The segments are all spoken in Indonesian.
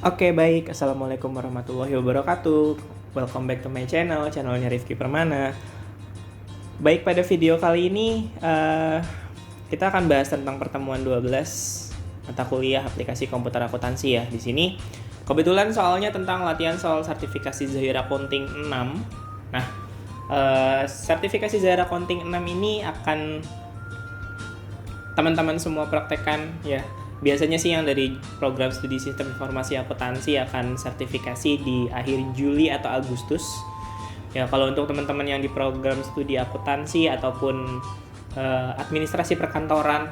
Oke, baik. Assalamualaikum warahmatullahi wabarakatuh. Welcome back to my channelnya Rifki Permana. Baik, pada video kali ini kita akan bahas tentang pertemuan 12 mata kuliah aplikasi komputer akuntansi ya. Di sini kebetulan soalnya tentang latihan soal sertifikasi Zahir Accounting 6. Nah, sertifikasi Zahir Accounting 6 ini akan teman-teman semua praktekkan ya. Biasanya sih yang dari program studi sistem informasi akuntansi akan sertifikasi di akhir Juli atau Agustus. Ya, kalau untuk teman-teman yang di program studi akuntansi ataupun administrasi perkantoran,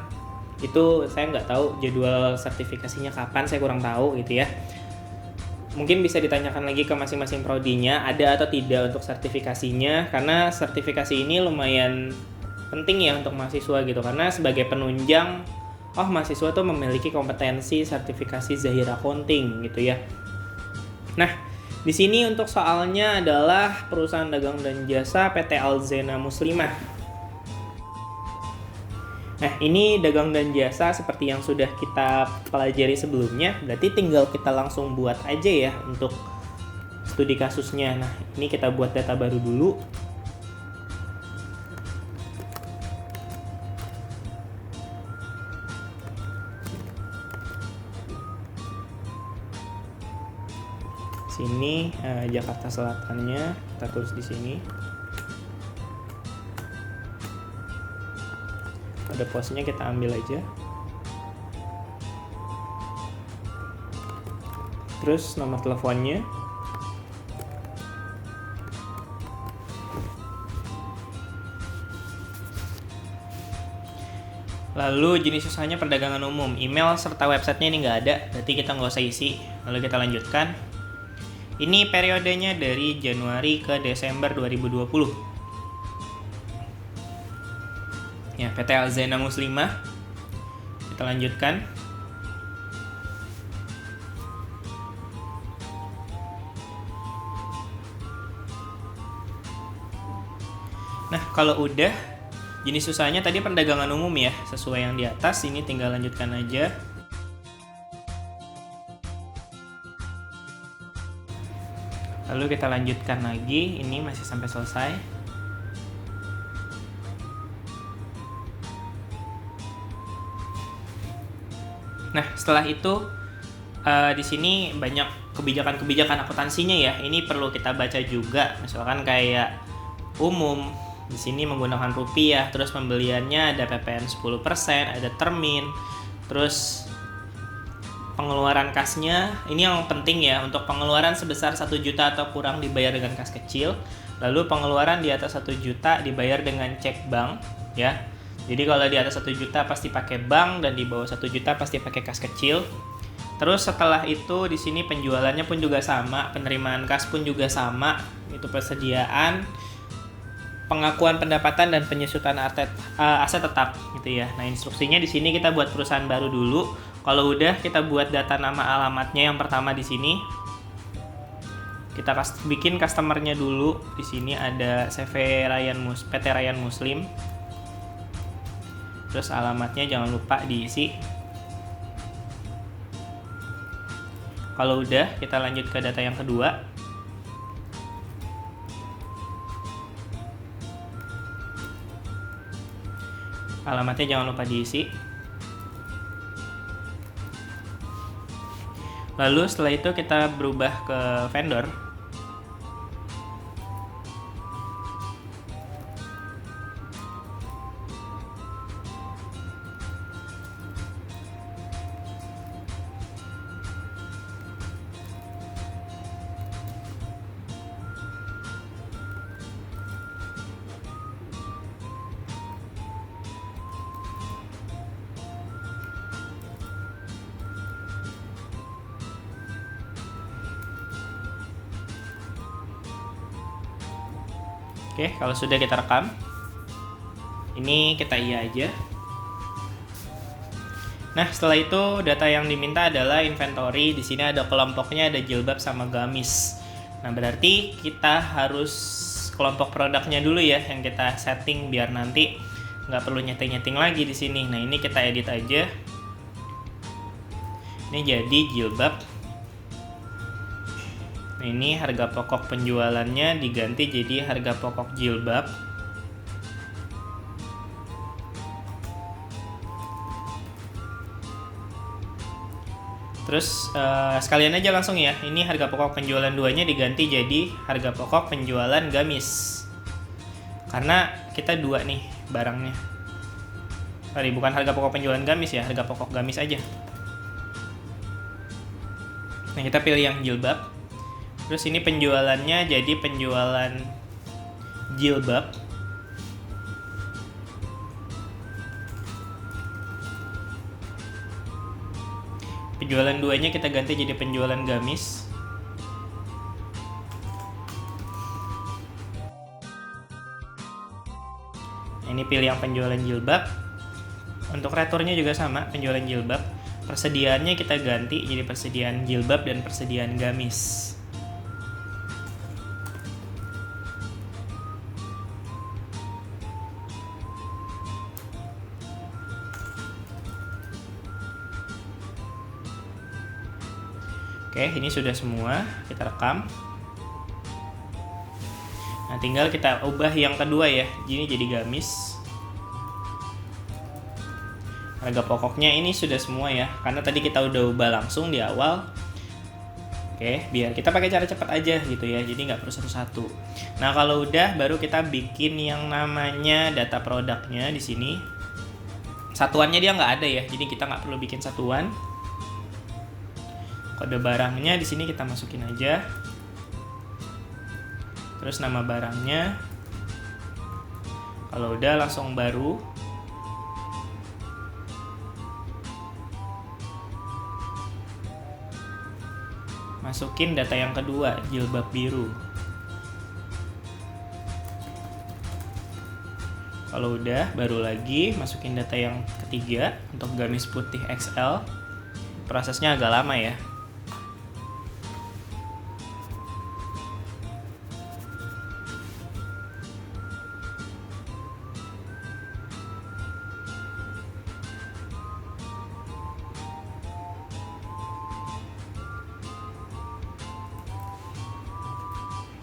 itu saya nggak tahu jadwal sertifikasinya kapan, saya kurang tahu gitu ya. Mungkin bisa ditanyakan lagi ke masing-masing prodinya, ada atau tidak untuk sertifikasinya, karena sertifikasi ini lumayan penting ya untuk mahasiswa gitu, karena sebagai penunjang mahasiswa tuh memiliki kompetensi sertifikasi Zahir Accounting gitu ya. Nah, di sini untuk soalnya adalah perusahaan dagang dan jasa PT Alzena Muslimah. Nah, ini dagang dan jasa seperti yang sudah kita pelajari sebelumnya, berarti tinggal kita langsung buat aja ya untuk studi kasusnya. Nah, ini kita buat data baru dulu. Sini Jakarta Selatannya kita tulis di sini. Pada posnya kita ambil aja. Terus nomor teleponnya. Lalu jenis usahanya perdagangan umum, email serta websitenya ini nggak ada, berarti kita nggak usah isi. Lalu kita lanjutkan. Ini periodenya dari Januari ke Desember 2020. Ya, PT Alzena Muslimah. Kita lanjutkan. Nah, kalau udah jenis usahanya tadi perdagangan umum ya, sesuai yang di atas, ini tinggal lanjutkan aja. Lalu kita lanjutkan lagi, ini masih sampai selesai. Nah, setelah itu di sini banyak kebijakan-kebijakan akuntansinya ya. Ini perlu kita baca juga. Misalkan kayak umum, di sini menggunakan rupiah, terus pembeliannya ada PPN 10%, ada termin, terus pengeluaran kasnya, ini yang penting ya, untuk pengeluaran sebesar 1 juta atau kurang dibayar dengan kas kecil, lalu pengeluaran di atas 1 juta dibayar dengan cek bank ya. Jadi kalau di atas 1 juta pasti pakai bank dan di bawah 1 juta pasti pakai kas kecil. Terus setelah itu di sini penjualannya pun juga sama, penerimaan kas pun juga sama, itu persediaan, pengakuan pendapatan dan penyusutan aset tetap gitu ya. Nah, instruksinya di sini kita buat perusahaan baru dulu. Kalau udah kita buat data nama alamatnya yang pertama di sini. Kita bikin customernya dulu. Di sini ada PT Ryan Muslim. Terus alamatnya jangan lupa diisi. Kalau udah, kita lanjut ke data yang kedua. Alamatnya jangan lupa diisi. Lalu setelah itu kita berubah ke vendor. Oke, kalau sudah kita rekam, ini kita iya aja. Nah, setelah itu data yang diminta adalah inventory. Di sini ada kelompoknya, ada jilbab sama gamis. Nah, berarti kita harus kelompok produknya dulu ya yang kita setting biar nanti nggak perlu nyeting-nyeting lagi di sini. Nah, ini kita edit aja. Ini jadi jilbab. Nah, ini harga pokok penjualannya diganti jadi harga pokok jilbab. Terus sekalian aja langsung ya, ini harga pokok penjualan 2-nya diganti jadi harga pokok penjualan gamis. Karena kita 2 nih barangnya. Sorry, bukan harga pokok penjualan gamis ya, harga pokok gamis aja. Nah, kita pilih yang jilbab. Terus ini penjualannya jadi penjualan jilbab. Penjualan 2-nya kita ganti jadi penjualan gamis. Nah, ini pilih yang penjualan jilbab. Untuk returnya juga sama, penjualan jilbab. Persediaannya kita ganti jadi persediaan jilbab dan persediaan gamis. Oke, ini sudah semua, kita rekam. Nah, tinggal kita ubah yang kedua ya, ini jadi gamis. Harga pokoknya ini sudah semua ya, karena tadi kita udah ubah langsung di awal. Oke, biar kita pakai cara cepat aja gitu ya, jadi nggak perlu satu-satu. Nah, kalau udah, baru kita bikin yang namanya data produknya di sini. Satuannya dia nggak ada ya, jadi kita nggak perlu bikin satuan. Kode barangnya di sini kita masukin aja. Terus nama barangnya. Kalau udah langsung baru. Masukin data yang kedua, jilbab biru. Kalau udah, baru lagi masukin data yang ketiga untuk gamis putih XL. Prosesnya agak lama ya.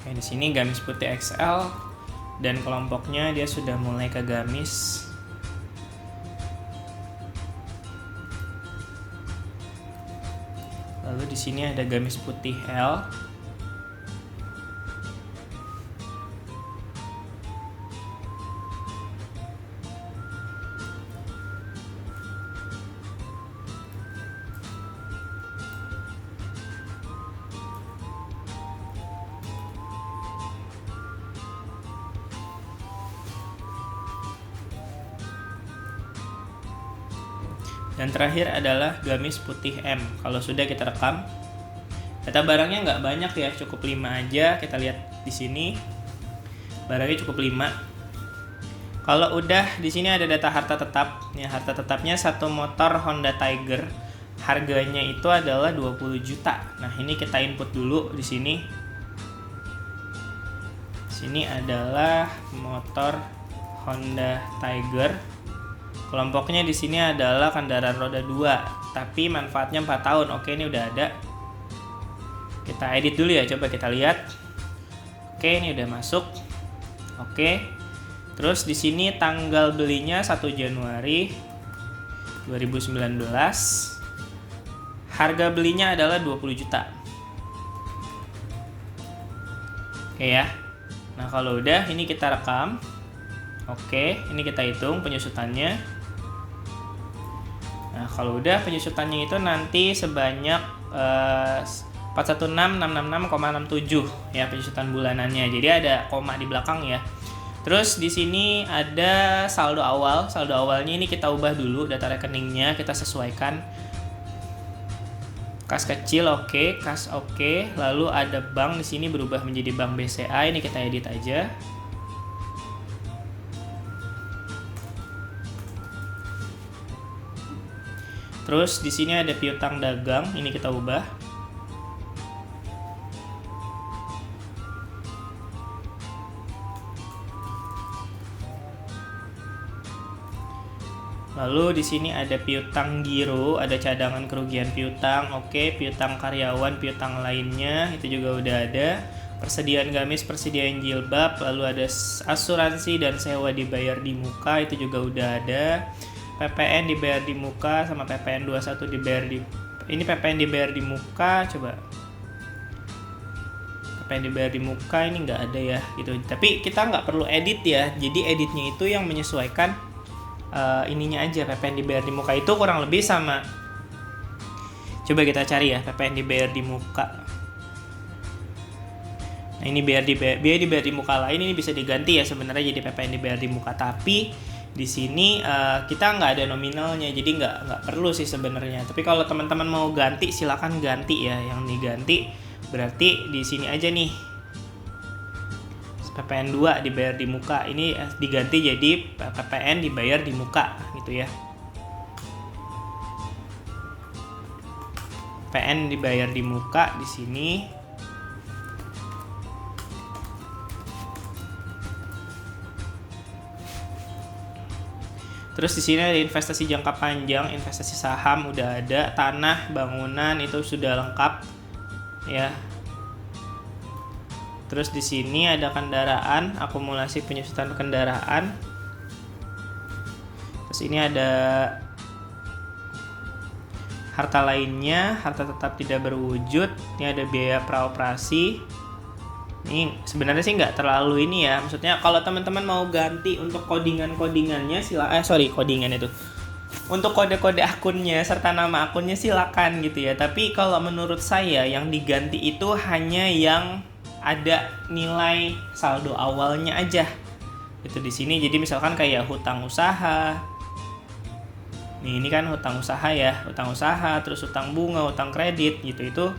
Oke, di sini gamis putih XL dan kelompoknya dia sudah mulai ke gamis. Lalu di sini ada gamis putih L. Dan terakhir adalah gamis putih M. Kalau sudah kita rekam. Data barangnya nggak banyak ya, cukup 5 aja. Kita lihat di sini. Barangnya cukup 5. Kalau udah di sini ada data harta tetap. Ya, harta tetapnya satu motor Honda Tiger. Harganya itu adalah 20 juta. Nah, ini kita input dulu di sini. Sini adalah motor Honda Tiger. Kelompoknya di sini adalah kendaraan roda 2, tapi manfaatnya 4 tahun. Oke, ini udah ada. Kita edit dulu ya, coba kita lihat. Oke, ini udah masuk. Oke. Terus di sini tanggal belinya 1 Januari 2019. Harga belinya adalah 20 juta. Oke ya. Nah, kalau udah ini kita rekam. Oke, ini kita hitung penyusutannya. Nah, kalau udah penyusutannya itu nanti sebanyak 416.666,67 ya penyusutan bulanannya. Jadi ada koma di belakang ya. Terus di sini ada saldo awal. Saldo awalnya ini kita ubah dulu data rekeningnya, kita sesuaikan. Kas kecil oke, kas oke. Lalu ada bank di sini berubah menjadi bank BCA. Ini kita edit aja. Terus di sini ada piutang dagang, ini kita ubah. Lalu di sini ada piutang giro, ada cadangan kerugian piutang, oke, piutang karyawan, piutang lainnya itu juga udah ada. Persediaan gamis, persediaan jilbab, lalu ada asuransi dan sewa dibayar di muka itu juga udah ada. PPN dibayar di muka sama PPN 21 dibayar di ini PPN dibayar di muka, coba. PPN dibayar di muka ini nggak ada ya gitu. Tapi kita nggak perlu edit ya. Jadi editnya itu yang menyesuaikan ininya aja. PPN dibayar di muka itu kurang lebih sama. Coba kita cari ya PPN dibayar di muka. Nah, ini biaya dibayar di muka lain ini bisa diganti ya sebenarnya jadi PPN dibayar di muka, tapi di sini kita nggak ada nominalnya, jadi nggak perlu sih sebenarnya. Tapi kalau teman-teman mau ganti silakan ganti ya. Yang diganti berarti di sini aja nih. PPN 2 dibayar di muka ini diganti jadi PPN dibayar di muka gitu ya. PPN dibayar di muka di sini. Terus di sini ada investasi jangka panjang, investasi saham udah ada, tanah, bangunan itu sudah lengkap ya. Terus di sini ada kendaraan, akumulasi penyusutan kendaraan. Terus ini ada harta lainnya, harta tetap tidak berwujud. Ini ada biaya praoperasi. Ini sebenarnya sih nggak terlalu ini ya. Maksudnya kalau teman-teman mau ganti untuk codingannya codingan itu. Untuk kode-kode akunnya serta nama akunnya silakan gitu ya. Tapi kalau menurut saya yang diganti itu hanya yang ada nilai saldo awalnya aja. Itu di sini. Jadi misalkan kayak hutang usaha. Nih, ini kan hutang usaha ya, hutang usaha, terus hutang bunga, hutang kredit gitu itu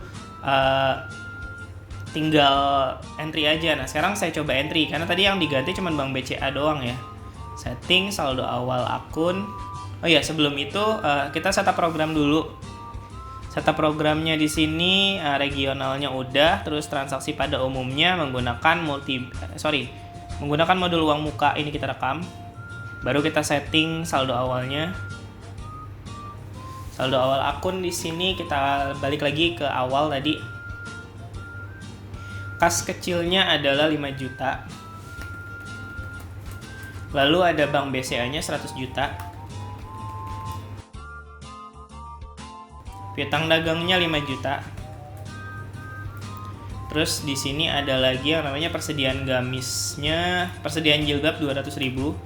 tinggal entry aja. Nah, sekarang saya coba entry karena tadi yang diganti cuma Bank BCA doang ya. Setting saldo awal akun. Oh iya, sebelum itu kita setup program dulu. Setup programnya di sini regionalnya udah, terus transaksi pada umumnya menggunakan menggunakan modul uang muka ini kita rekam. Baru kita setting saldo awalnya. Saldo awal akun di sini kita balik lagi ke awal tadi. Kas kecilnya adalah 5 juta. Lalu ada Bank BCA-nya 100 juta. Piutang dagangnya 5 juta. Terus di sini ada lagi yang namanya persediaan gamisnya, persediaan jilbab 200.000.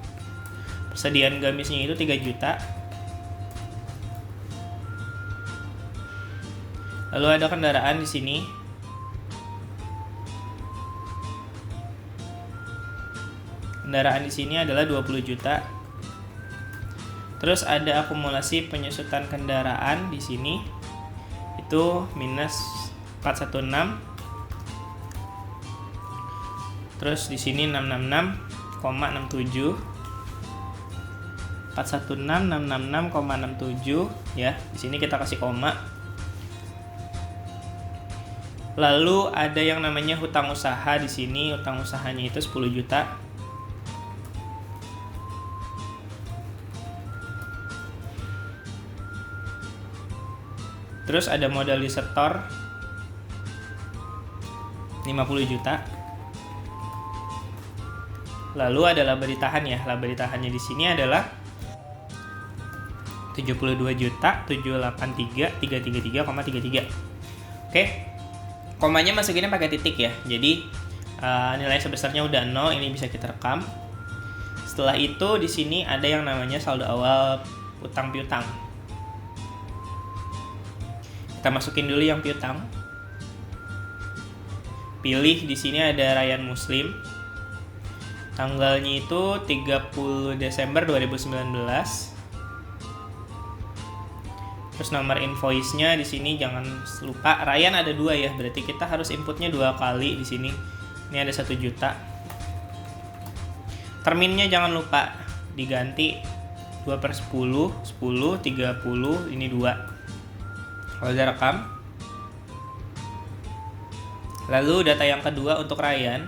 Persediaan gamisnya itu 3 juta. Lalu ada kendaraan di sini. Kendaraan di sini adalah 20 juta. Terus ada akumulasi penyusutan kendaraan di sini. Itu minus 416. Terus di sini 666,67. 416,666,67 ya. Di sini kita kasih koma. Lalu ada yang namanya hutang usaha di sini. Hutang usahanya itu 10 juta. Terus ada modal disetor 50 juta. Lalu ada laba ditahan ya. Laba ditahannya di sini adalah 72.783.333,33. Oke. Komanya masukinnya pakai titik ya. Jadi nilai sebesarnya udah 0, ini bisa kita rekam. Setelah itu di sini ada yang namanya saldo awal utang piutang. Kita masukin dulu yang piutang. Pilih di sini ada Ryan Muslim. Tanggalnya itu 30 Desember 2019. Terus nomor invoice-nya di sini jangan lupa. Ryan ada 2 ya, berarti kita harus inputnya 2 kali di sini. Ini ada 1 juta. Terminnya jangan lupa diganti 2/10, 10, 30, ini 2. Kalau udah rekam. Lalu data yang kedua untuk Ryan.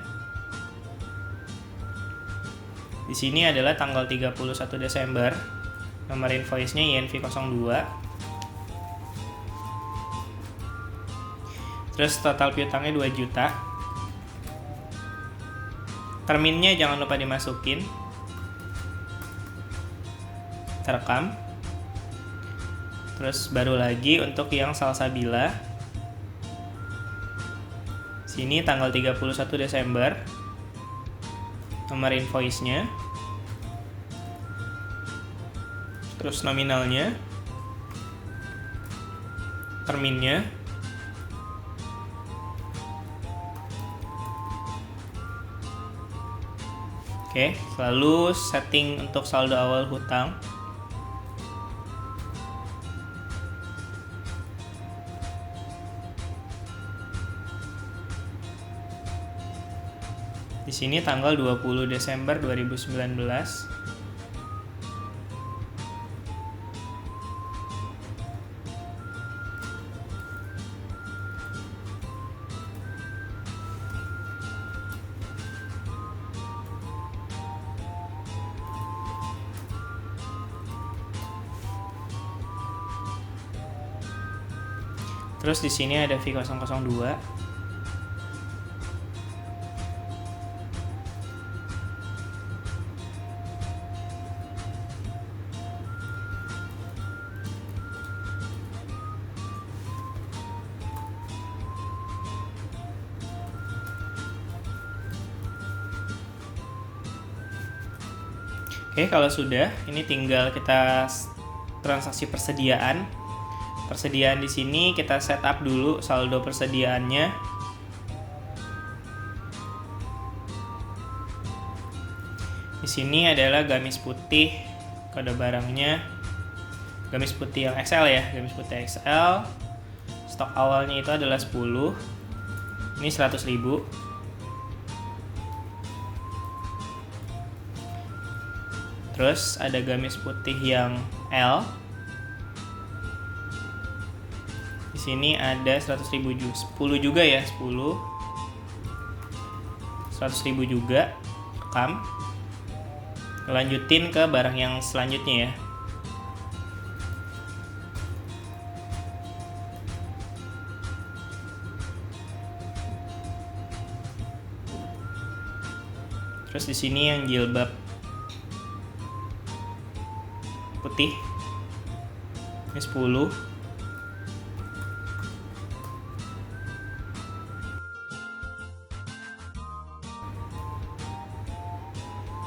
Di sini adalah tanggal 31 Desember Nomor invoice-nya INV02. Terus total piutangnya 2 juta. Terminnya jangan lupa dimasukin. Terekam. Terus baru lagi untuk yang Salsabila. Sini tanggal 31 Desember. Nomor invoice-nya. Terus nominalnya. Terminnya. Oke, lalu setting untuk saldo awal hutang. Di sini tanggal 20 Desember 2019. Terus di sini ada V002. Oke, kalau sudah, ini tinggal kita transaksi persediaan. Persediaan di sini kita setup dulu saldo persediaannya. Di sini adalah gamis putih, kode barangnya gamis putih yang XL ya, gamis putih XL. Stok awalnya itu adalah 10. Ini 100.000. Terus ada gamis putih yang L. Di sini ada 100.000 10 juga ya, 10. 100.000 juga. Rekam. Lanjutin ke barang yang selanjutnya ya. Terus di sini yang jilbab putih. Ini 10.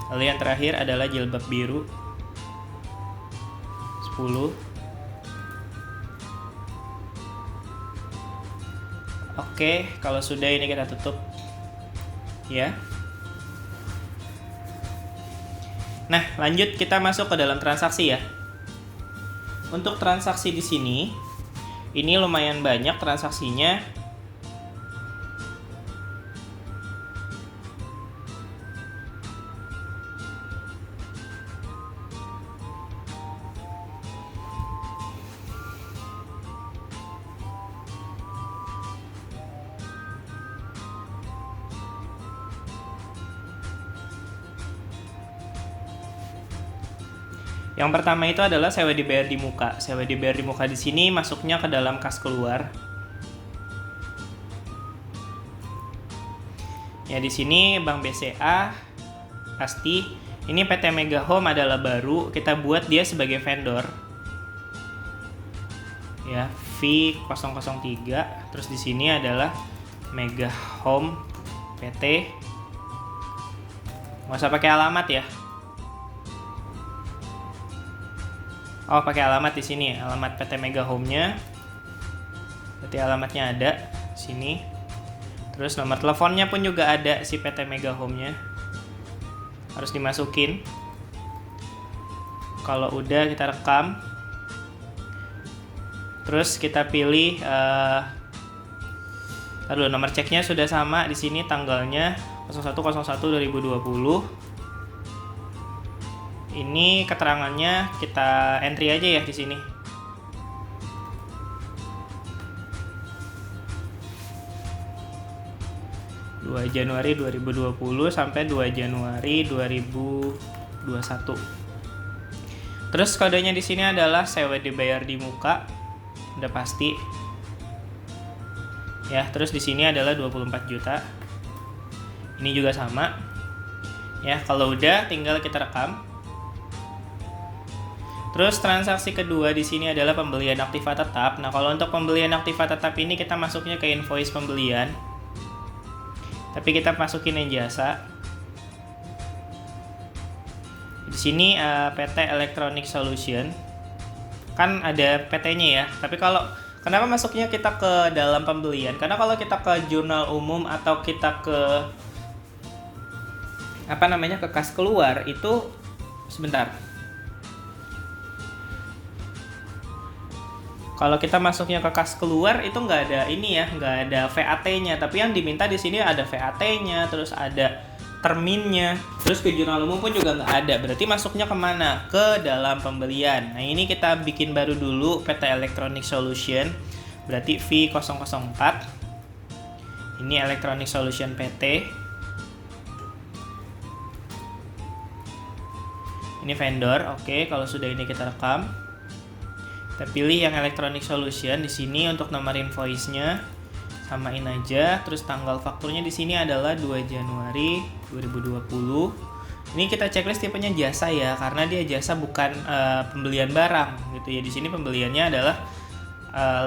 Lalu yang terakhir adalah jilbab biru. 10. Oke, kalau sudah ini kita tutup. Ya. Nah, lanjut kita masuk ke dalam transaksi ya. Untuk transaksi di sini, ini lumayan banyak transaksinya. Yang pertama itu adalah sewa dibayar di muka. Sewa dibayar di muka di sini masuknya ke dalam kas keluar. Ya di sini Bank BCA pasti. Ini PT Mega Home adalah baru, kita buat dia sebagai vendor. Ya, V003. Terus di sini adalah Mega Home PT. Nggak usah pakai alamat ya. Oh, pakai alamat di sini, alamat PT Mega Home-nya. Berarti alamatnya ada di sini. Terus nomor teleponnya pun juga ada si PT Mega Home-nya. Harus dimasukin. Kalau udah kita rekam. Terus kita pilih nomor ceknya sudah sama di sini, tanggalnya 01/01/2020. Ini keterangannya kita entry aja ya di sini. Januari 2020 sampai 2 Januari 2021. Terus kodenya di sini adalah sewa dibayar di muka, udah pasti. Ya, terus di sini adalah 24 juta. Ini juga sama. Ya, kalau udah tinggal kita rekam. Terus transaksi kedua di sini adalah pembelian aktiva tetap. Nah, kalau untuk pembelian aktiva tetap ini kita masuknya ke invoice pembelian. Tapi kita masukin yang jasa. Di sini PT Electronic Solution. Kan ada PT-nya ya. Tapi kenapa masuknya kita ke dalam pembelian? Karena kalau kita ke jurnal umum atau kita ke ke kas keluar itu sebentar. Kalau kita masuknya ke kas keluar itu nggak ada VAT-nya. Tapi yang diminta di sini ada VAT-nya, terus ada terminnya, terus ke jurnal umum pun juga nggak ada. Berarti masuknya kemana? Ke dalam pembelian. Nah, ini kita bikin baru dulu PT Electronic Solution. Berarti V004. Ini Electronic Solution PT. Ini vendor. Oke, kalau sudah ini kita rekam. Kita pilih yang Electronic Solution di sini untuk nomor invoice-nya. Samain aja, terus tanggal fakturnya di sini adalah 2 Januari 2020. Ini kita checklist tipenya jasa ya, karena dia jasa bukan pembelian barang gitu ya. Di sini pembeliannya adalah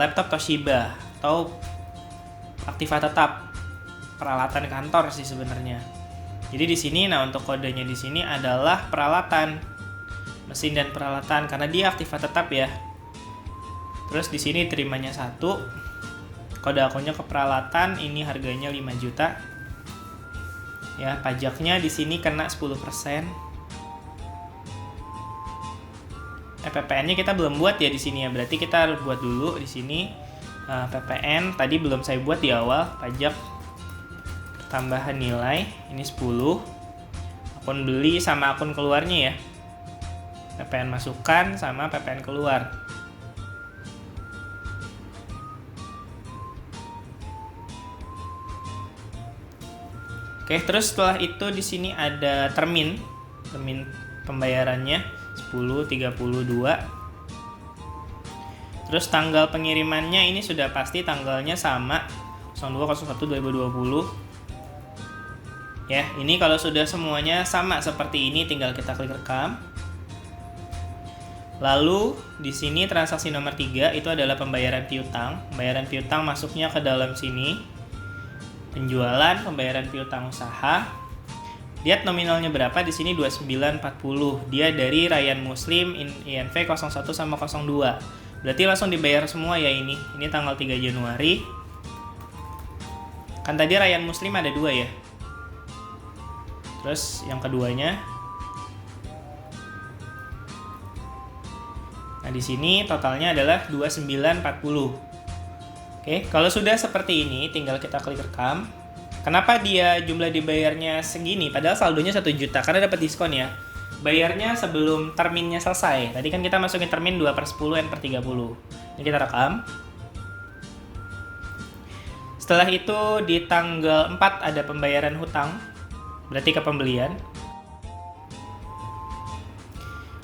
laptop Toshiba atau aktiva tetap, peralatan kantor sih sebenarnya. Jadi di sini, nah untuk kodenya di sini adalah peralatan, mesin dan peralatan karena dia aktiva tetap ya. Terus di sini terimanya 1. Kode akunnya ke peralatan, ini harganya 5 juta. Ya, pajaknya di sini kena 10%. PPN-nya kita belum buat ya di sini ya. Berarti kita harus buat dulu di sini. PPN tadi belum saya buat di awal, pajak tambahan nilai ini 10. Akun beli sama akun keluarnya ya. PPN masukkan sama PPN keluar. Oke, terus setelah itu di sini ada termin pembayarannya 10.32. Terus tanggal pengirimannya ini sudah pasti tanggalnya sama 02/01/2020. Ya, ini kalau sudah semuanya sama seperti ini tinggal kita klik rekam. Lalu di sini transaksi nomor 3 itu adalah pembayaran piutang. Pembayaran piutang masuknya ke dalam sini. Penjualan, pembayaran piutang usaha. Lihat nominalnya berapa di sini 2940. Dia dari Ryan Muslim, INV 01 sama 02. Berarti langsung dibayar semua ya ini. Ini tanggal 3 Januari. Kan tadi Ryan Muslim ada 2 ya. Terus yang keduanya. Nah, di sini totalnya adalah 2940. Oke, kalau sudah seperti ini, tinggal kita klik rekam. Kenapa dia jumlah dibayarnya segini? Padahal saldonya 1 juta, karena dapat diskon ya. Bayarnya sebelum terminnya selesai. Tadi kan kita masukin termin 2/10 N/30. Ini kita rekam. Setelah itu di tanggal 4 ada pembayaran hutang. Berarti ke pembelian.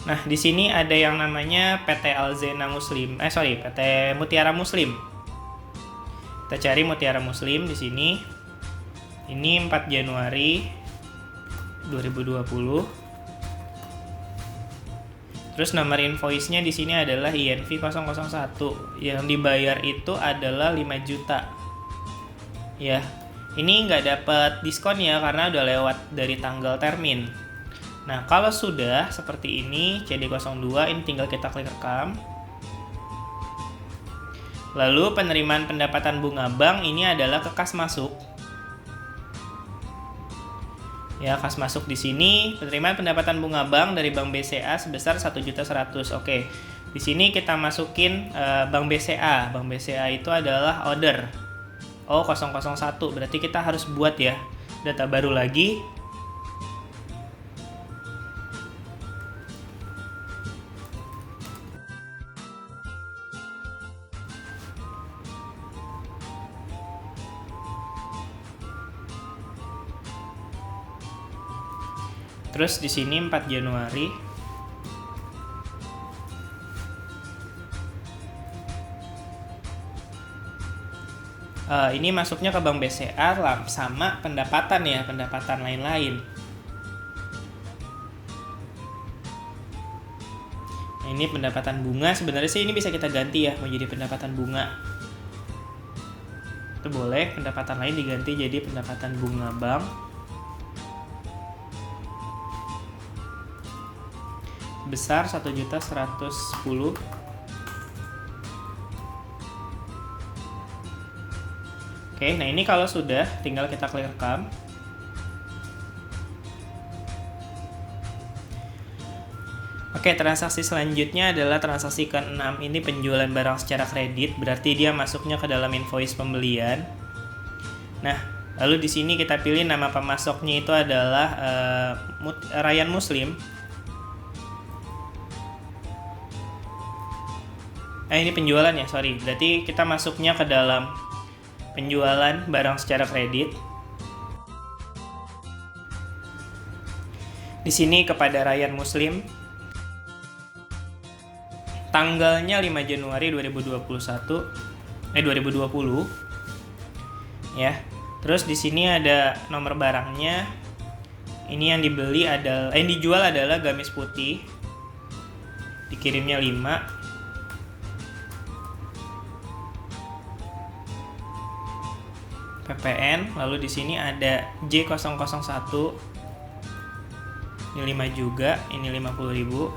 Nah, di sini ada yang namanya PT Alzena Muslim. PT Mutiara Muslim. Kita cari Mutiara Muslim di sini. Ini 4 Januari 2020. Terus nomor invoice-nya di sini adalah INV 001. Yang dibayar itu adalah 5 juta. Ya, ini nggak dapat diskon ya karena udah lewat dari tanggal termin. Nah, kalau sudah seperti ini CD02, ini tinggal kita klik rekam. Lalu penerimaan pendapatan bunga bank ini adalah ke kas masuk. Ya, kas masuk di sini penerimaan pendapatan bunga bank dari Bank BCA sebesar 1.100.000. Oke. Di sini kita masukin Bank BCA. Bank BCA itu adalah order O001. Berarti kita harus buat ya data baru lagi. Terus di sini 4 Januari. Ini masuknya ke Bank BCA sama pendapatan ya, pendapatan lain-lain. Nah, ini pendapatan bunga, sebenarnya sih ini bisa kita ganti ya menjadi pendapatan bunga. Itu boleh, pendapatan lain diganti jadi pendapatan bunga bank. Besar 1.110.000. Oke, nah ini kalau sudah tinggal kita clear come. Oke, transaksi selanjutnya adalah transaksi ke-6. Ini penjualan barang secara kredit, berarti dia masuknya ke dalam invoice pembelian. Nah, lalu di sini kita pilih nama pemasoknya itu adalah Ryan Muslim. Ini penjualan ya, sorry. Berarti kita masuknya ke dalam penjualan barang secara kredit. Di sini kepada Ryan Muslim. Tanggalnya 5 Januari 2020 ya. Terus di sini ada nomor barangnya. Ini yang dibeli adalah yang dijual adalah gamis putih. Dikirimnya 5. PPN, lalu di sini ada J001. Ini 5 juga, ini 50.000.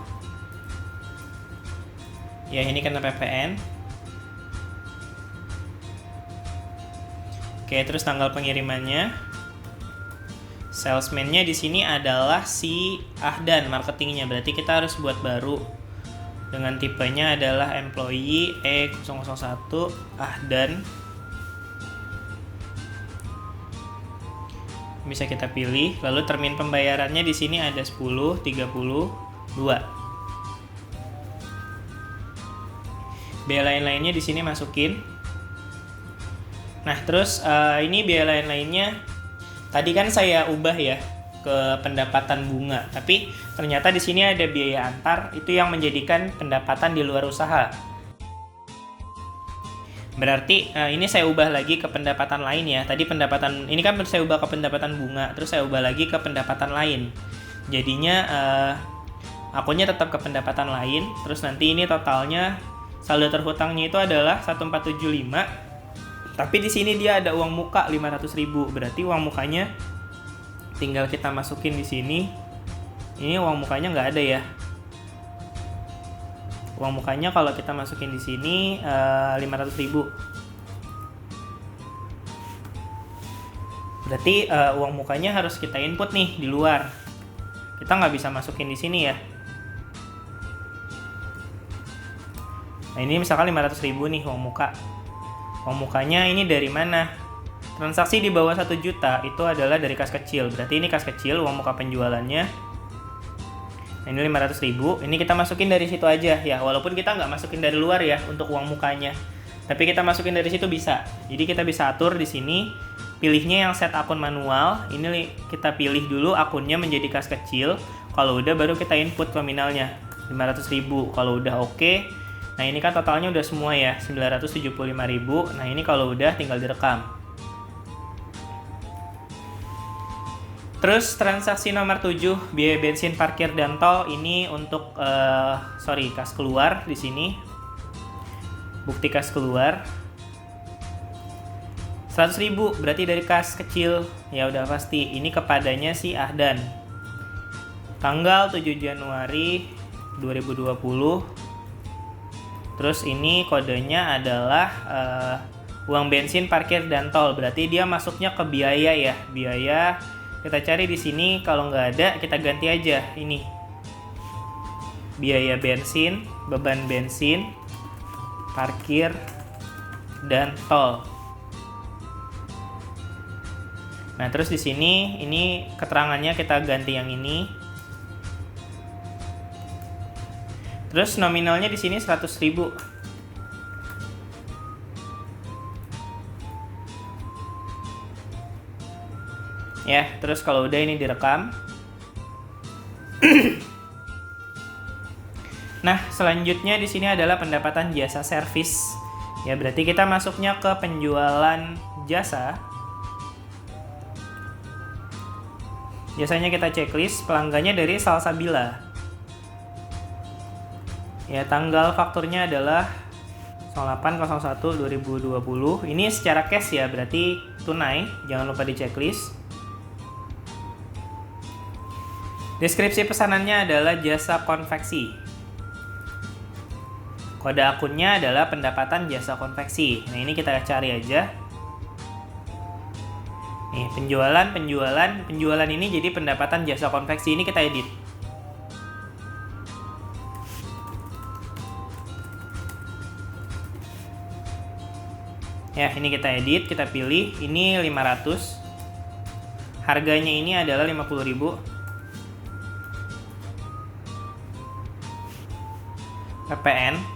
Ya, ini kena PPN. Oke, terus tanggal pengirimannya. Salesman-nya di sini adalah si Ahdan, marketingnya. Berarti kita harus buat baru. Dengan tipenya adalah employee E001 Ahdan. Bisa kita pilih. Lalu termin pembayarannya di sini ada 10, 32. Biaya lain-lainnya di sini masukin. Nah, terus ini biaya lain-lainnya tadi kan saya ubah ya ke pendapatan bunga, tapi ternyata di sini ada biaya antar, itu yang menjadikan pendapatan di luar usaha. Berarti ini saya ubah lagi ke pendapatan lain ya. Tadi pendapatan ini kan saya ubah ke pendapatan bunga, terus saya ubah lagi ke pendapatan lain. Jadinya akunnya tetap ke pendapatan lain, terus nanti ini totalnya saldo terhutangnya itu adalah 1475. Tapi di sini dia ada uang muka 500.000. Berarti uang mukanya tinggal kita masukin di sini. Ini uang mukanya nggak ada ya. Uang mukanya kalau kita masukin di sini 500.000. Berarti uang mukanya harus kita input nih di luar. Kita nggak bisa masukin di sini ya. Nah, ini misalkan 500.000 nih uang muka. Uang mukanya ini dari mana? Transaksi di bawah 1 juta itu adalah dari kas kecil. Berarti ini kas kecil, uang muka penjualannya. Nah, ini 500.000. Ini kita masukin dari situ aja ya. Walaupun kita nggak masukin dari luar ya untuk uang mukanya. Tapi kita masukin dari situ bisa. Jadi kita bisa atur di sini. Pilihnya yang set akun manual. Ini kita pilih dulu akunnya menjadi kas kecil. Kalau udah baru kita input nominalnya 500.000. Kalau udah oke. Nah, ini kan totalnya udah semua ya, 975.000. Nah, ini kalau udah tinggal direkam. Terus transaksi nomor 7, biaya bensin, parkir, dan tol. Ini untuk kas keluar di sini. Bukti kas keluar. 100.000 berarti dari kas kecil. Ya udah pasti. Ini kepadanya si Ahdan. Tanggal 7 Januari 2020. Terus ini kodenya adalah uang bensin, parkir, dan tol. Berarti dia masuknya ke biaya ya. Biaya kita cari di sini, kalau nggak ada kita ganti aja ini. Biaya bensin, beban bensin, parkir, dan tol. Nah, terus di sini ini keterangannya kita ganti yang ini. Terus nominalnya di sini 100.000. Ya, terus kalau udah ini direkam. Nah, selanjutnya di sini adalah pendapatan jasa servis Ya, berarti kita masuknya ke penjualan jasa. Biasanya kita checklist pelanggannya dari Salsabila. Ya, tanggal fakturnya adalah 08/01/2020. Ini secara cash ya, berarti tunai. Jangan lupa di checklist. Deskripsi pesanannya adalah jasa konveksi. Kode akunnya adalah pendapatan jasa konveksi. Nah, ini kita cari aja. Nih, penjualan ini jadi pendapatan jasa konveksi. Ini kita edit. Ya, ini kita edit, kita pilih. Ini 500. Harganya ini adalah 50.000. PPN.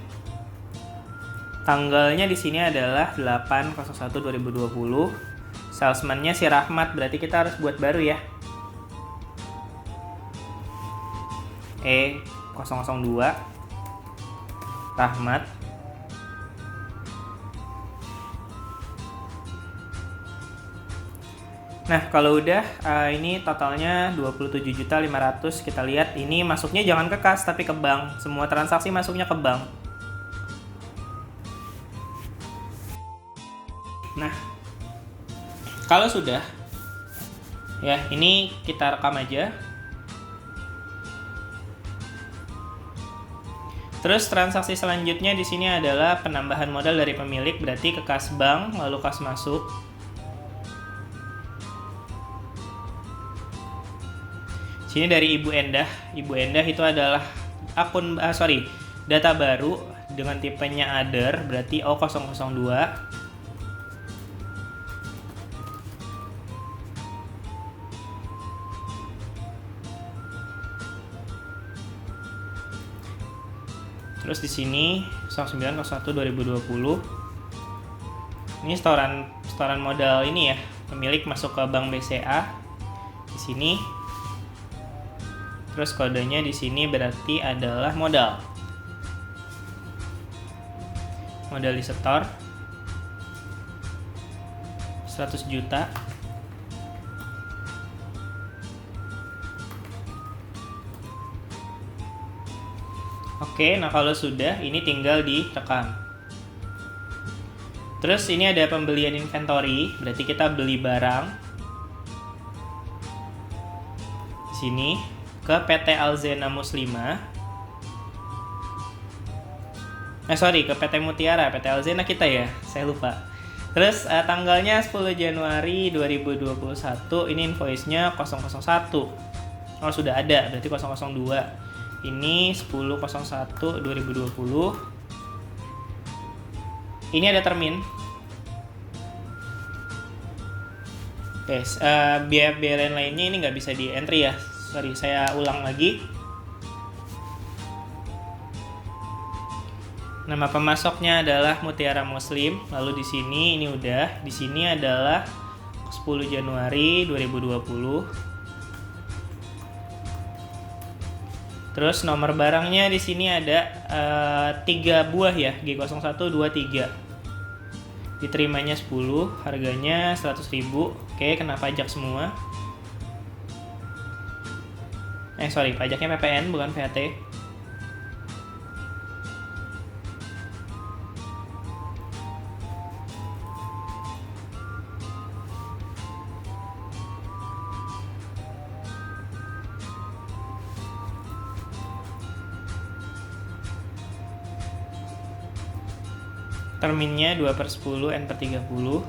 Tanggalnya di sini adalah 8/01/2020. Salesman-nya si Rahmat, berarti kita harus buat baru ya. E002 Rahmat. Nah, kalau udah ini totalnya 27.500.000. Kita lihat ini masuknya jangan ke kas tapi ke bank. Semua transaksi masuknya ke bank. Nah, kalau sudah ya, ini kita rekam aja. Terus transaksi selanjutnya di sini adalah penambahan modal dari pemilik, berarti ke kas bank lalu kas masuk. Sini dari Ibu Endah. Ibu Endah itu adalah data baru dengan tipenya other, berarti O002. Terus di sini 09/01/2020. Ini setoran modal ini ya. Pemilik masuk ke Bank BCA. Di sini. Terus kodenya di sini berarti adalah modal. Modal disetor 100 juta. Oke, nah kalau sudah, ini tinggal direkam. Terus ini ada pembelian inventory, berarti kita beli barang. Di sini ke PT Alzena Muslimah. Ke PT Mutiara, PT Alzena kita ya, saya lupa. Terus tanggalnya 10 Januari 2021, ini invoice-nya 001. Oh, sudah ada, berarti 002. Ini 10/01/2020. Ini ada termin. Oke, biaya lainnya ini nggak bisa di entry ya. Sorry, saya ulang lagi. Nama pemasoknya adalah Mutiara Muslim. Lalu di sini ini udah. Di sini adalah 10 Januari 2020. Terus nomor barangnya di sini ada 3 buah ya, G0123. Diterimanya 10, harganya 100.000. Oke, kena pajak semua. Pajaknya PPN bukan VAT. Terminnya 2/10 N/30.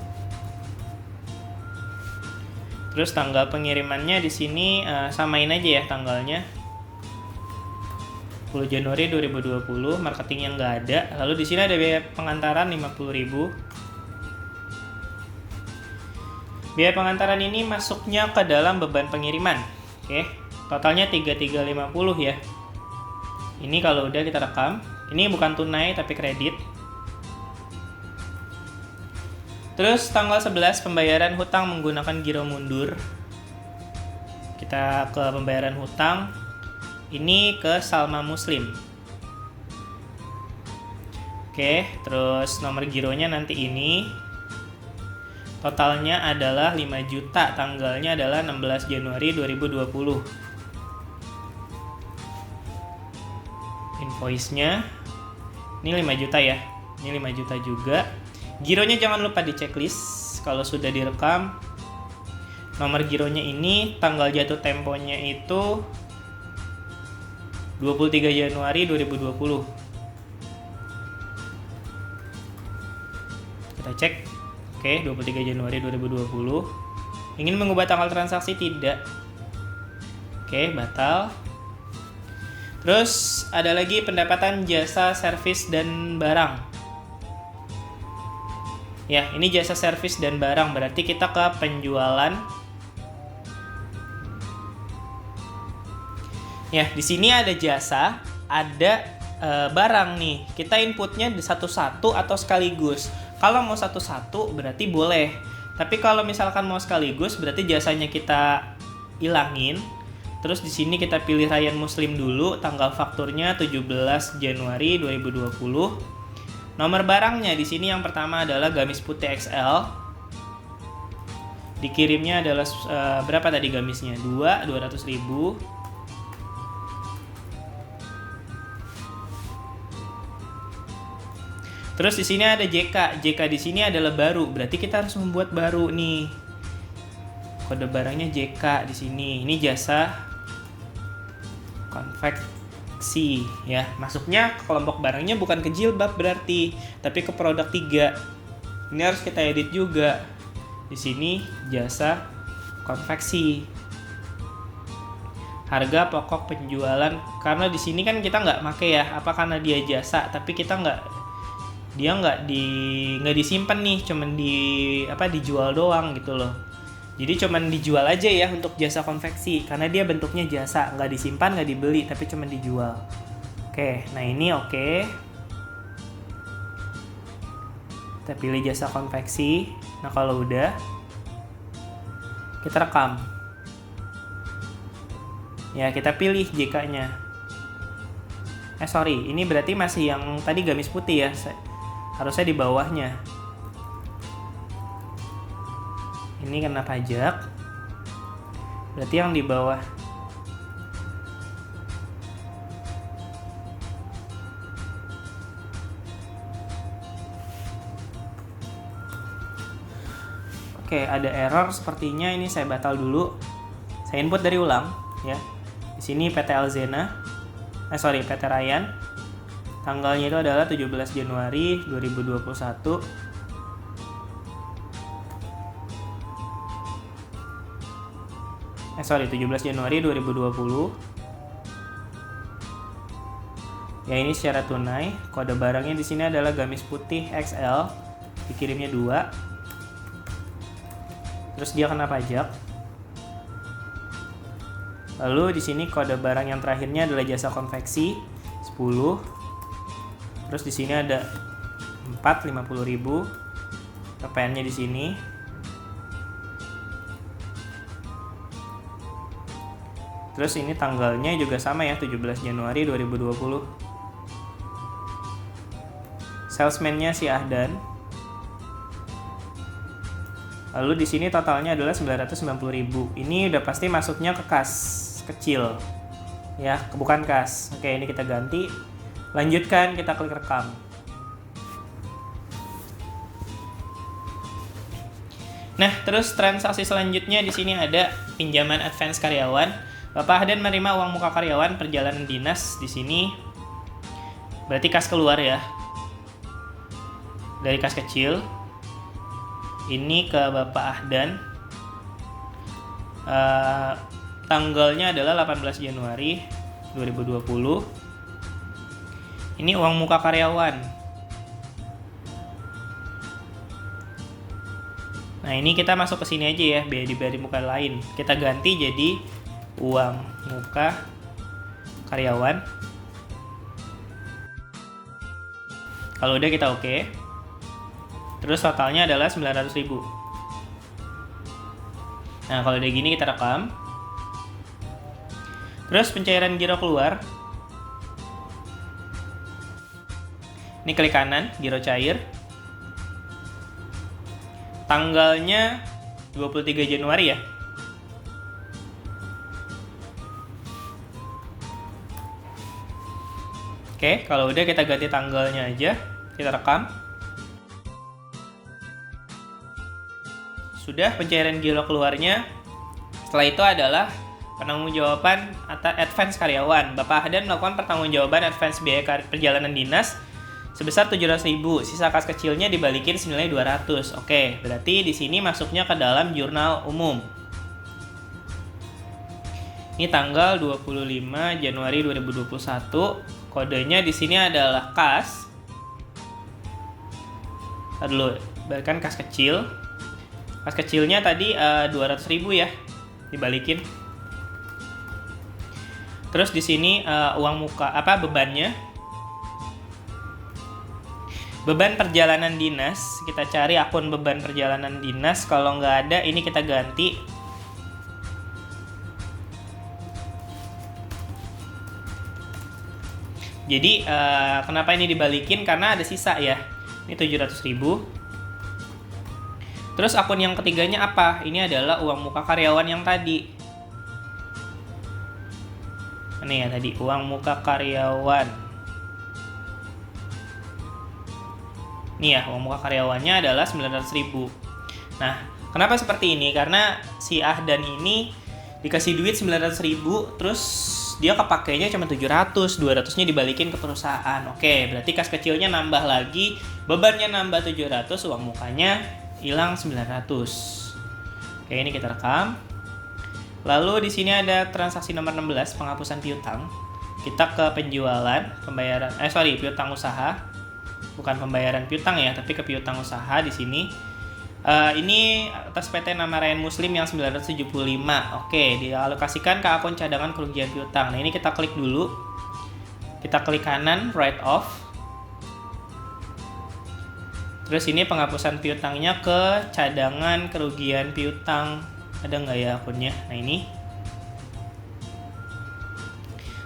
Terus tanggal pengirimannya di sini samain aja ya tanggalnya. 10 Januari 2020, marketingnya nggak ada. Lalu di sini ada biaya pengantaran 50.000. Biaya pengantaran ini masuknya ke dalam beban pengiriman. Oke, totalnya 3350 ya. Ini kalau udah kita rekam. Ini bukan tunai tapi kredit. Terus tanggal 11 pembayaran hutang menggunakan giro mundur. Kita ke pembayaran hutang. Ini ke Salma Muslim. Oke, terus nomor gironya nanti ini. Totalnya adalah 5 juta, tanggalnya adalah 16 Januari 2020. Invoice-nya ini 5 juta ya. Ini 5 juta juga. Gironya jangan lupa di checklist kalau sudah direkam. Nomor gironya ini tanggal jatuh temponya itu 23 Januari 2020. Kita cek. Oke, 23 Januari 2020. Ingin mengubah tanggal transaksi? Tidak. Oke, batal. Terus ada lagi pendapatan jasa servis dan barang. Ya, ini jasa servis dan barang, berarti kita ke penjualan. Ya, di sini ada jasa, ada barang nih. Kita inputnya satu-satu atau sekaligus. Kalau mau satu-satu berarti boleh. Tapi kalau misalkan mau sekaligus berarti jasanya kita ilangin. Terus di sini kita pilih Ryan Muslim dulu, tanggal fakturnya 17 Januari 2020. Nomor barangnya di sini yang pertama adalah gamis putih XL. Dikirimnya adalah berapa tadi gamisnya? 200.000. Terus di sini ada JK. JK di sini adalah baru, berarti kita harus membuat baru nih. Kode barangnya JK di sini. Ini jasa konveksi ya. Masuknya ke kelompok barangnya bukan ke jilbab berarti, tapi ke produk 3. Ini harus kita edit juga. Di sini jasa konveksi. Harga pokok penjualan, karena di sini kan kita nggak make ya, apa karena dia jasa, tapi kita nggak disimpan nih, cuman dijual doang gitu loh. Jadi cuman dijual aja ya untuk jasa konveksi, karena dia bentuknya jasa, nggak disimpan, nggak dibeli, tapi cuman dijual. Oke, nah ini oke. Kita pilih jasa konveksi. Nah kalau udah, kita rekam. Ya kita pilih JK-nya. Sorry, ini berarti masih yang tadi gamis putih ya. Harusnya di bawahnya. Ini kena pajak. Berarti yang di bawah. Oke, ada error sepertinya, ini saya batal dulu. Saya input dari ulang ya. Di sini PT Alzena. PT Ryan. Tanggalnya itu adalah 17 Januari 2021. 17 Januari 2020. Ya ini secara tunai. Kode barangnya di sini adalah gamis putih XL. Dikirimnya 2. Terus dia kena pajak. Lalu di sini kode barang yang terakhirnya adalah jasa konveksi 10. Terus di sini ada 50.000. PPN-nya di sini. Terus ini tanggalnya juga sama ya, 17 Januari 2020. Salesman-nya si Ahdan. Lalu di sini totalnya adalah 990.000. Ini udah pasti masuknya ke kas kecil. Ya, bukan kas. Oke, ini kita ganti. Lanjutkan, kita klik rekam. Nah, terus transaksi selanjutnya di sini ada pinjaman advance karyawan. Bapak Ahdan menerima uang muka karyawan perjalanan dinas di sini. Berarti kas keluar ya. Dari kas kecil. Ini ke Bapak Ahdan. Tanggalnya adalah 18 Januari 2020. Ini uang muka karyawan. Nah ini kita masuk ke sini aja ya, di muka lain. Kita ganti jadi uang muka karyawan. Kalau udah kita oke. Terus totalnya adalah 900.000. Nah kalau udah gini kita rekam. Terus pencairan giro keluar. Ini klik kanan, giro cair. Tanggalnya 23 Januari ya. Oke, kalau udah kita ganti tanggalnya aja. Kita rekam. Sudah pencairan giro keluarnya. Setelah itu adalah pertanggungjawaban atau advance karyawan. Bapak Ahdan melakukan pertanggungjawaban advance biaya perjalanan dinas sebesar 700.000. Sisa kas kecilnya dibalikin senilai 200. Oke, berarti di sini masuknya ke dalam jurnal umum. Ini tanggal 25 Januari 2021. Kodenya di sini adalah kas. Dulu, balikan kas kecil. Kas kecilnya tadi 200.000 ya, dibalikin. Terus di sini uang muka bebannya. Beban perjalanan dinas, kita cari akun beban perjalanan dinas. Kalau nggak ada, ini kita ganti. Jadi kenapa ini dibalikin? Karena ada sisa ya. Ini 700.000. Terus akun yang ketiganya apa? Ini adalah uang muka karyawan yang tadi. Ini ya tadi, uang muka karyawan. Ini ya, uang muka karyawannya adalah 900.000. Nah, kenapa seperti ini? Karena si Ahdan ini dikasih duit 900.000, terus dia kepakainya cuma 700, 200-nya dibalikin ke perusahaan. Oke, berarti kas kecilnya nambah lagi, bebannya nambah 700, uang mukanya hilang 900. Oke, ini kita rekam. Lalu di sini ada transaksi nomor 16, penghapusan piutang. Kita ke penjualan, pembayaran piutang usaha. Bukan pembayaran piutang ya, tapi ke piutang usaha di sini. Ini atas PT Namarayan Muslim yang 975. Oke, dialokasikan ke akun cadangan kerugian piutang. Nah, ini kita klik dulu. Kita klik kanan, write off. Terus ini penghapusan piutangnya ke cadangan kerugian piutang. Ada nggak ya akunnya? Nah, ini.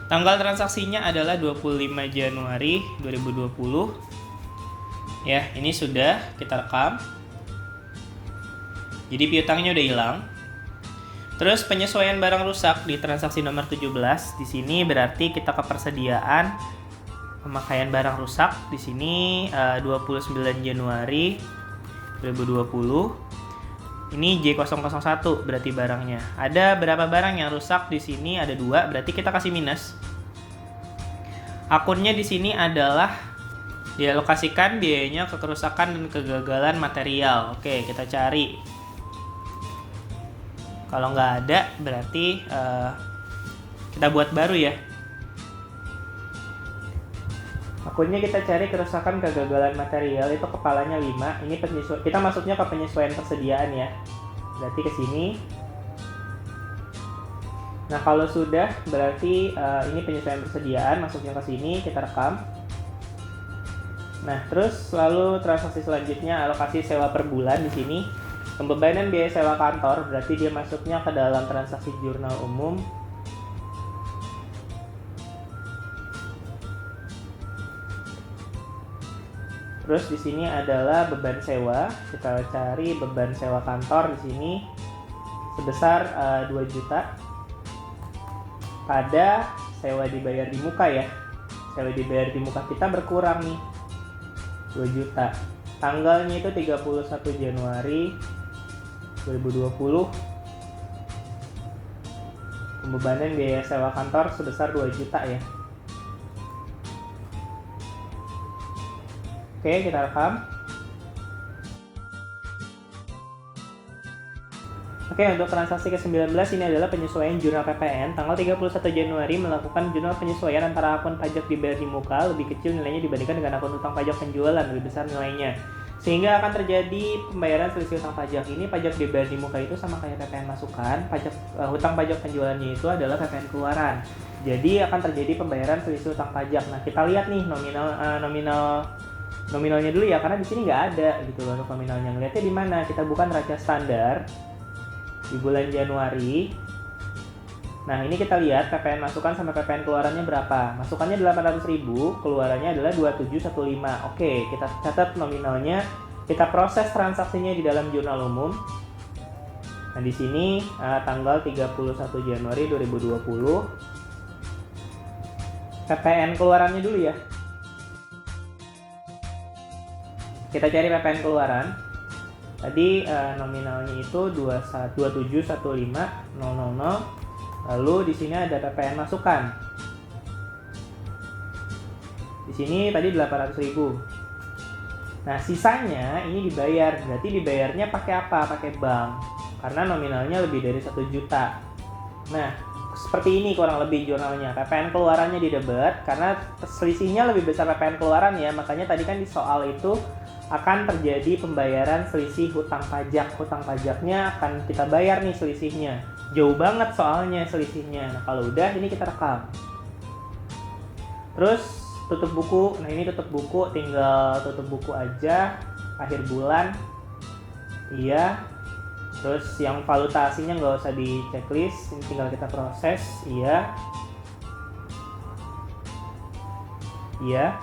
Tanggal transaksinya adalah 25 Januari 2020. Ya, ini sudah kita rekam. Jadi piutangnya udah hilang. Terus penyesuaian barang rusak di transaksi nomor 17. Di sini berarti kita ke persediaan pemakaian barang rusak. Di sini 29 Januari 2020. Ini J001 berarti barangnya. Ada berapa barang yang rusak di sini? Ada 2, berarti kita kasih minus. Akunnya di sini adalah dialokasikan biayanya ke kerusakan dan kegagalan material. Oke, kita cari. Kalau nggak ada, berarti kita buat baru ya. Akunnya kita cari kerusakan kegagalan material, itu kepalanya 5. Ini kita masuknya ke penyesuaian persediaan ya. Berarti ke sini. Nah, kalau sudah berarti ini penyesuaian persediaan, masuknya ke sini, kita rekam. Nah, terus lalu transaksi selanjutnya alokasi sewa per bulan di sini. Pembebanan biaya sewa kantor, berarti dia masuknya ke dalam transaksi jurnal umum. Terus di sini adalah beban sewa. Kita cari beban sewa kantor di sini sebesar 2 juta. Pada sewa dibayar di muka ya. Sewa dibayar di muka kita berkurang nih. 2 juta. Tanggalnya itu 31 Januari 2020. Pembebanan biaya sewa kantor sebesar 2 juta ya. Oke, kita rekam. Oke, untuk transaksi ke-19 ini adalah penyesuaian jurnal PPN. Tanggal 31 Januari melakukan jurnal penyesuaian antara akun pajak dibayar di muka lebih kecil nilainya dibandingkan dengan akun utang pajak penjualan lebih besar nilainya. Sehingga akan terjadi pembayaran selisih utang pajak. Ini pajak dibayar di muka itu sama kayak PPN masukan, hutang pajak penjualannya itu adalah PPN keluaran. Jadi akan terjadi pembayaran selisih utang pajak. Nah, kita lihat nih nominalnya dulu ya, karena di sini nggak ada gitu loh untuk nominalnya. Ngeliatnya di mana? Kita buka neraca standar di bulan Januari. Nah, ini kita lihat PPN masukan sama PPN keluarannya berapa. Masukannya 800.000, keluarannya adalah 2715. Oke, kita catat nominalnya, kita proses transaksinya di dalam jurnal umum. Nah, di sini tanggal 31 Januari 2020. PPN keluarannya dulu ya. Kita cari PPN keluaran. Tadi nominalnya itu 2715.000. Lalu di sini ada PPN masukan. Di sini tadi 800.000. Nah, sisanya ini dibayar. Berarti dibayarnya pakai apa? Pakai bank. Karena nominalnya lebih dari 1 juta. Nah, seperti ini kurang lebih jurnalnya. PPN keluarannya didebet karena selisihnya lebih besar PPN keluaran ya. Makanya tadi kan di soal itu akan terjadi pembayaran selisih hutang pajak. Hutang pajaknya akan kita bayar nih selisihnya. Jauh banget soalnya selisihnya. Nah, kalau udah ini kita rekam. Terus tutup buku. Nah, ini tutup buku, tinggal tutup buku aja. Akhir bulan. Iya. Terus yang valutasinya nggak usah di checklist, ini tinggal kita proses. Iya. Iya.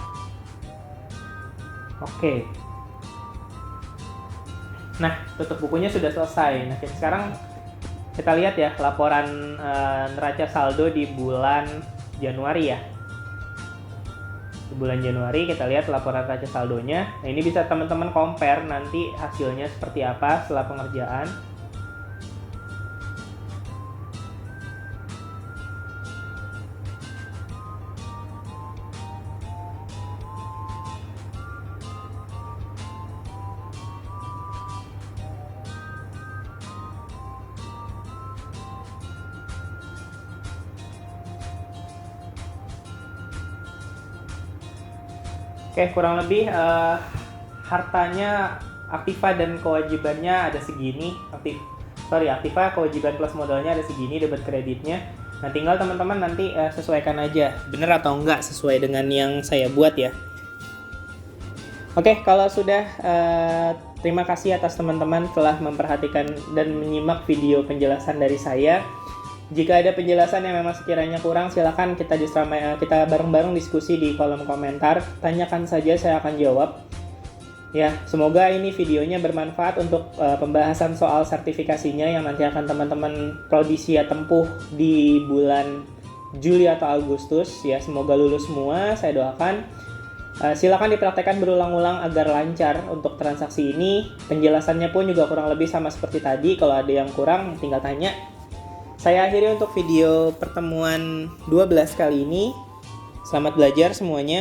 Oke. Nah, tutup bukunya sudah selesai. Nah, sekarang kita lihat ya laporan neraca saldo di bulan Januari ya. Di bulan Januari kita lihat laporan neraca saldonya. Nah, ini bisa teman-teman compare nanti hasilnya seperti apa setelah pengerjaan. Oke, kurang lebih hartanya aktiva dan kewajibannya ada segini. Aktiva kewajiban plus modalnya ada segini, debit kreditnya. Nah, tinggal teman-teman nanti sesuaikan aja bener atau enggak sesuai dengan yang saya buat ya. Oke, kalau sudah terima kasih atas teman-teman telah memperhatikan dan menyimak video penjelasan dari saya. Jika ada penjelasan yang memang sekiranya kurang, silakan kita bareng-bareng diskusi di kolom komentar. Tanyakan saja, saya akan jawab. Ya, semoga ini videonya bermanfaat untuk pembahasan soal sertifikasinya yang nanti akan teman-teman prodisia tempuh di bulan Juli atau Agustus. Ya, semoga lulus semua, saya doakan. Silakan dipraktekkan berulang-ulang agar lancar untuk transaksi ini. Penjelasannya pun juga kurang lebih sama seperti tadi. Kalau ada yang kurang, tinggal tanya. Saya akhiri untuk video pertemuan 12 kali ini. Selamat belajar semuanya.